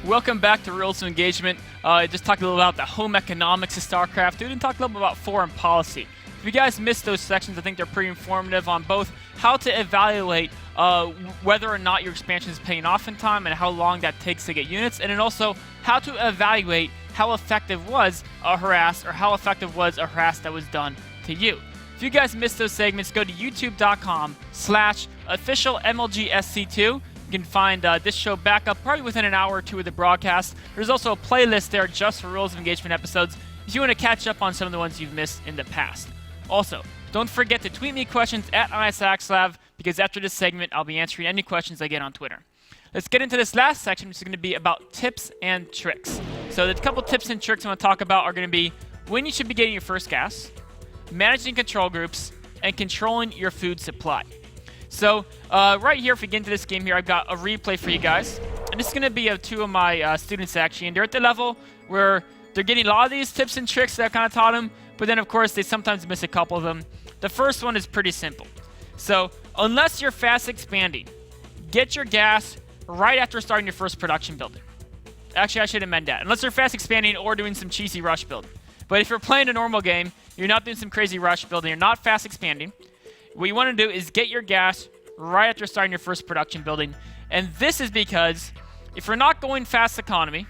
Welcome back to Rules of Engagement. Just talked a little about the home economics of Starcraft. We didn't talk a little bit about foreign policy. If you guys missed those sections, I think they're pretty informative on both how to evaluate whether or not your expansion is paying off in time and how long that takes to get units, and then also how to evaluate how effective was a harass or how effective was a harass that was done to you. If you guys missed those segments, go to youtube.com/officialmlgsc2. You can find this show back up probably within an hour or two of the broadcast. There's also a playlist there just for Rules of Engagement episodes if you want to catch up on some of the ones you've missed in the past. Also, don't forget to tweet me questions at axslav because after this segment, I'll be answering any questions I get on Twitter. Let's get into this last section, which is going to be about tips and tricks. So the couple tips and tricks I want to talk about are going to be when you should be getting your first gas, managing control groups, and controlling your food supply. So right here, if we get into this game here, I've got a replay for you guys. And this is going to be of two of my students, actually. And they're at the level where they're getting a lot of these tips and tricks that I kind of taught them. But then, of course, they sometimes miss a couple of them. The first one is pretty simple. So unless you're fast expanding, get your gas right after starting your first production building. Actually, I should amend that. Unless you're fast expanding or doing some cheesy rush build. But if you're playing a normal game, you're not doing some crazy rush building, you're not fast expanding, what you want to do is get your gas right after starting your first production building. And this is because if you're not going fast economy,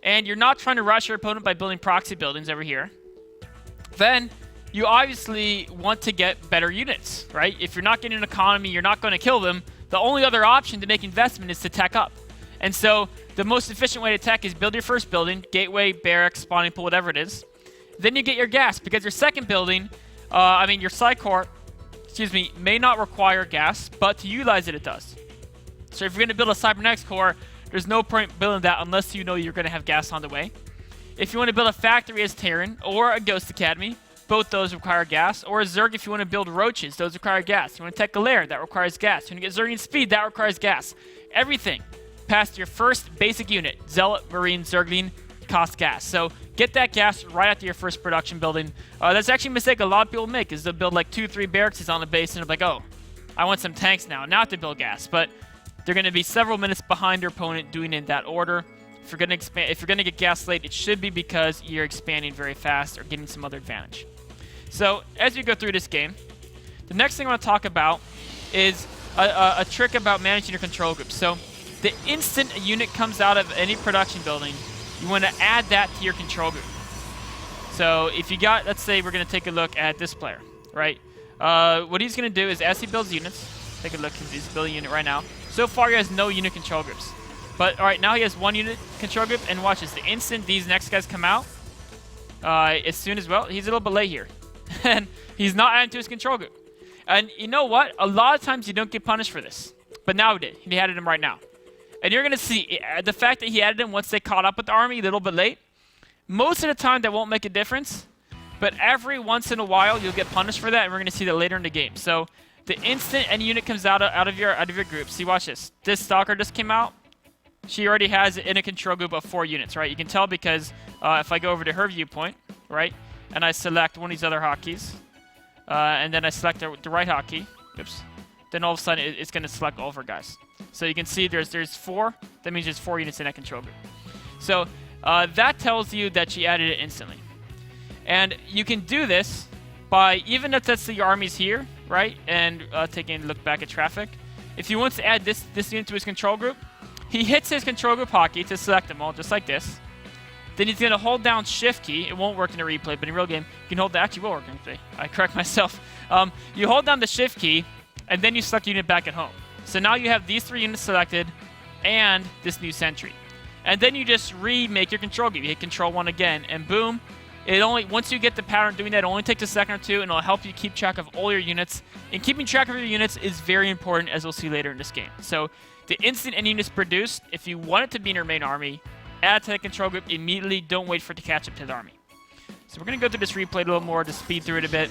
and you're not trying to rush your opponent by building proxy buildings over here, then you obviously want to get better units, right? If you're not getting an economy, you're not going to kill them. The only other option to make investment is to tech up. And so the most efficient way to tech is build your first building, gateway, barracks, spawning pool, whatever it is. Then you get your gas, because your second building, your side core, may not require gas, but to utilize it, it does. So if you're going to build a cybernetics core, there's no point building that unless you know you're going to have gas on the way. If you want to build a factory as Terran, or a Ghost Academy, both those require gas. Or a Zerg if you want to build roaches, those require gas. You want to tech a lair, that requires gas. You want to get Zergian speed, that requires gas. Everything past your first basic unit, Zealot, Marine, Zergling, costs gas. So get that gas right after your first production building. That's actually a mistake a lot of people make, is they'll build like 2-3 barracks on the base and they're like, oh, I want some tanks now, not to build gas. But they're going to be several minutes behind their opponent doing it in that order. If you're going to get gas late, it should be because you're expanding very fast or getting some other advantage. So as you go through this game, the next thing I want to talk about is a trick about managing your control group. So the instant a unit comes out of any production building, you want to add that to your control group. So if you got, let's say we're going to take a look at this player, right? What he's going to do is as he builds units, take a look, he's building a unit right now. So far he has no unit control groups. But all right, now he has one unit control group, and watch this. The instant these next guys come out, as soon as, well, he's a little bit late here. And he's not adding to his control group. And you know what? A lot of times you don't get punished for this. But now he did. He added him right now. And you're going to see the fact that he added him once they caught up with the army a little bit late. Most of the time, that won't make a difference. But every once in a while, you'll get punished for that, and we're going to see that later in the game. So the instant any unit comes out of your group, see, watch this. This Stalker just came out. She already has in a control group of 4 units, right? You can tell because if I go over to her viewpoint, right, and I select one of these other hotkeys, and then I select the right hotkey, oops, then all of a sudden it's going to select all of her guys. So you can see there's 4. That means there's 4 units in that control group. So that tells you that she added it instantly. And you can do this by, even if that's the army's here, right, and taking a look back at traffic. If he wants to add this unit to his control group, he hits his control group hotkey to select them all, just like this. Then he's going to hold down Shift key. It won't work in a replay, but in real game, you can hold that. Actually, will work in replay. I correct myself. You hold down the Shift key, and then you select unit back at home. So now you have these 3 units selected, and this new sentry. And then you just remake your control group. You hit Control 1 again, and boom. Once you get the pattern doing that, it only takes a second or two, and it'll help you keep track of all your units. And keeping track of your units is very important, as we'll see later in this game. So the instant any unit's produced, if you want it to be in your main army, add to the control group immediately. Don't wait for it to catch up to the army. So we're going to go through this replay a little more to speed through it a bit.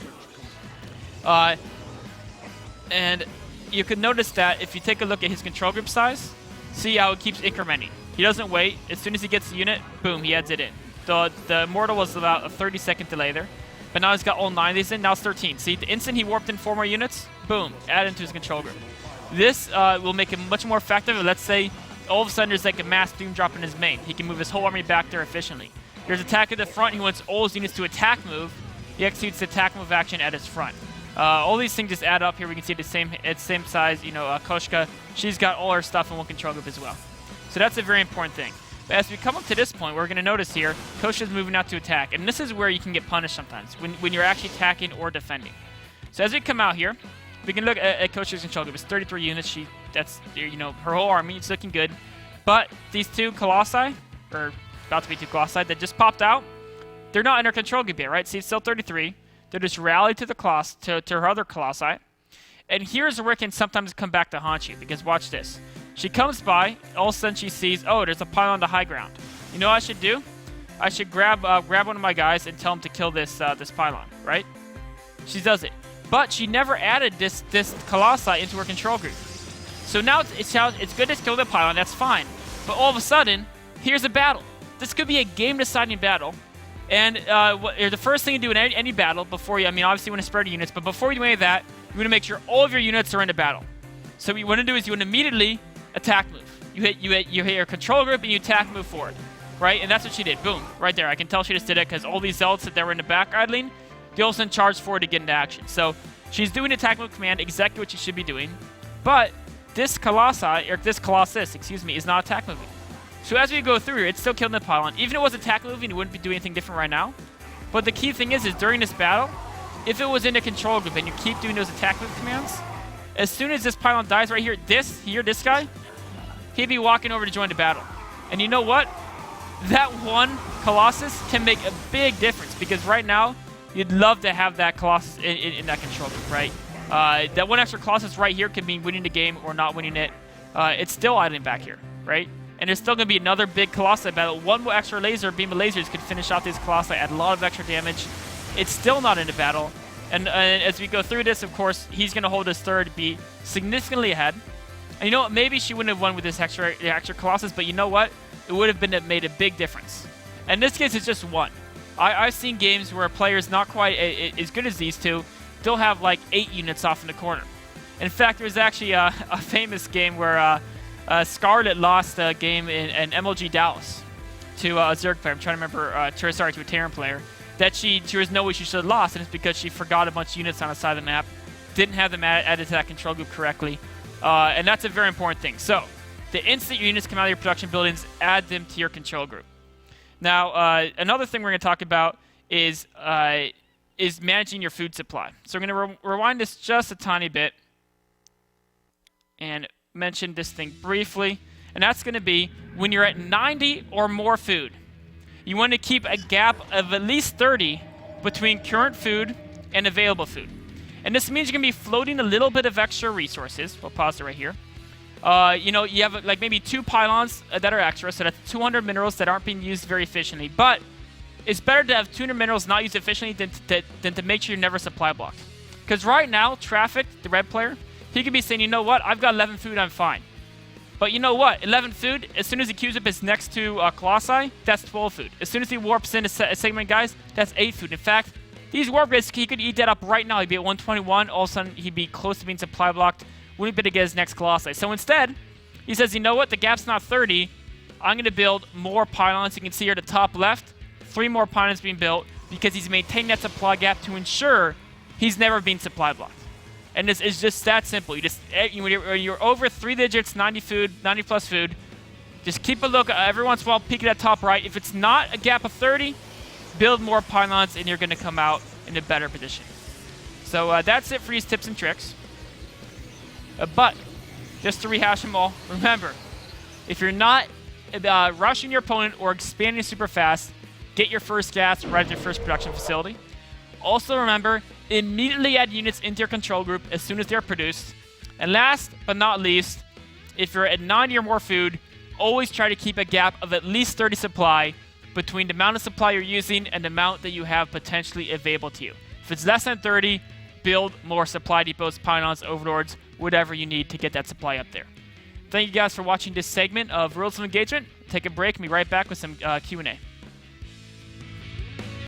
And you can notice that if you take a look at his control group size, see how it keeps incrementing. He doesn't wait. As soon as he gets the unit, boom, he adds it in. The Mortal was about a 30-second delay there. But now he's got all 9 of these in. Now it's 13. See, the instant he warped in 4 more units, boom, add into his control group. This will make him much more effective. Let's say all of a sudden there's like a mass doom drop in his main. He can move his whole army back there efficiently. There's attack at the front. He wants all his units to attack move. He executes the attack move action at his front. All these things just add up here. We can see the same size. You know, Koshka, she's got all her stuff in one control group as well. So that's a very important thing. But as we come up to this point, we're going to notice here, Koshka's moving out to attack. And this is where you can get punished sometimes, when you're actually attacking or defending. So as we come out here, we can look at Koshka's control group. It's 33 units. That's, you know, her whole army. It's looking good. But these two Colossi, or about to be two Colossi, that just popped out, they're not in her control group yet, right? See, it's still 33. They're just rallied to the to her other Colossi. And here's where it can sometimes come back to haunt you, because watch this. She comes by, all of a sudden she sees, oh, there's a pylon on the high ground. You know what I should do? I should grab one of my guys and tell him to kill this pylon, right? She does it. But she never added this Colossi into her control group. So now it's good to kill the pylon, that's fine. But all of a sudden, here's a battle. This could be a game-deciding battle. And the first thing you do in any battle, before you, I mean, obviously you want to spread your units, but before you do any of that, you want to make sure all of your units are in the battle. So what you want to do is you want to immediately attack move. You hit your control group and you attack move forward, right? And that's what she did. Boom, right there. I can tell she just did it because all these zealots that were in the back idling, they all of a sudden charged forward to get into action. So she's doing attack move command, exactly what she should be doing. But this Colossus, excuse me, is not attack moving. So as we go through here, it's still killing the pylon. Even if it was attack moving, it wouldn't be doing anything different right now. But the key thing is during this battle, if it was in a control group and you keep doing those attack move commands, as soon as this pylon dies right here, this guy, he'd be walking over to join the battle. And you know what? That one Colossus can make a big difference, because right now, you'd love to have that Colossus in that control group, right? That one extra Colossus right here could mean winning the game or not winning it. It's still idling back here, right? And there's still going to be another big Colossi battle. One more extra beam of lasers could finish out these Colossi, add a lot of extra damage. It's still not in the battle. And as we go through this, of course, he's going to hold his third, be significantly ahead. And you know what? Maybe she wouldn't have won with this extra Colossus, but you know what? It would have made a big difference. And this case, it's just one. I've seen games where players not quite as good as these two, they'll have like 8 units off in the corner. In fact, there was actually a famous game where Scarlet lost a game in MLG Dallas to a Zerg player. I'm trying to remember, to a Terran player. That there was no way she should have lost, and it's because she forgot a bunch of units on the side of the map, didn't have them added to that control group correctly, and that's a very important thing. So, the instant your units come out of your production buildings, add them to your control group. Now, another thing we're going to talk about is managing your food supply. So we're going to rewind this just a tiny bit and mention this thing briefly, and that's going to be when you're at 90 or more food. You want to keep a gap of at least 30 between current food and available food. And this means you're going to be floating a little bit of extra resources. We'll pause it right here. You know, you have like maybe 2 pylons that are extra, so that's 200 minerals that aren't being used very efficiently. But it's better to have 200 minerals not used efficiently than to make sure you're never supply blocked. Because right now, Traffic, the red player, he could be saying, you know what, I've got 11 food, I'm fine. But you know what? 11 food, as soon as he queues up his next 2 Colossi, that's 12 food. As soon as he warps in a segment, guys, that's 8 food. In fact, these warp grids, he could eat that up right now. He'd be at 121. All of a sudden, he'd be close to being supply blocked. Wouldn't be able to get his next Colossi. So instead, he says, you know what? The gap's not 30. I'm going to build more pylons. You can see here at the top left, 3 more pylons being built because he's maintaining that supply gap to ensure he's never being supply blocked. And it's just that simple. When you're over 3 digits, 90 plus food, just keep a look every once in a while, peek at that top right. If it's not a gap of 30, build more pylons and you're going to come out in a better position. So that's it for these tips and tricks. But just to rehash them all, remember, if you're not rushing your opponent or expanding super fast, get your first gas right at your first production facility. Also remember, immediately add units into your control group as soon as they're produced. And last but not least, if you're at 90 or more food, always try to keep a gap of at least 30 supply between the amount of supply you're using and the amount that you have potentially available to you. If it's less than 30, build more supply depots, pylons, overlords, whatever you need to get that supply up there. Thank you guys for watching this segment of Rules of Engagement. Take a break and be right back with some Q&A.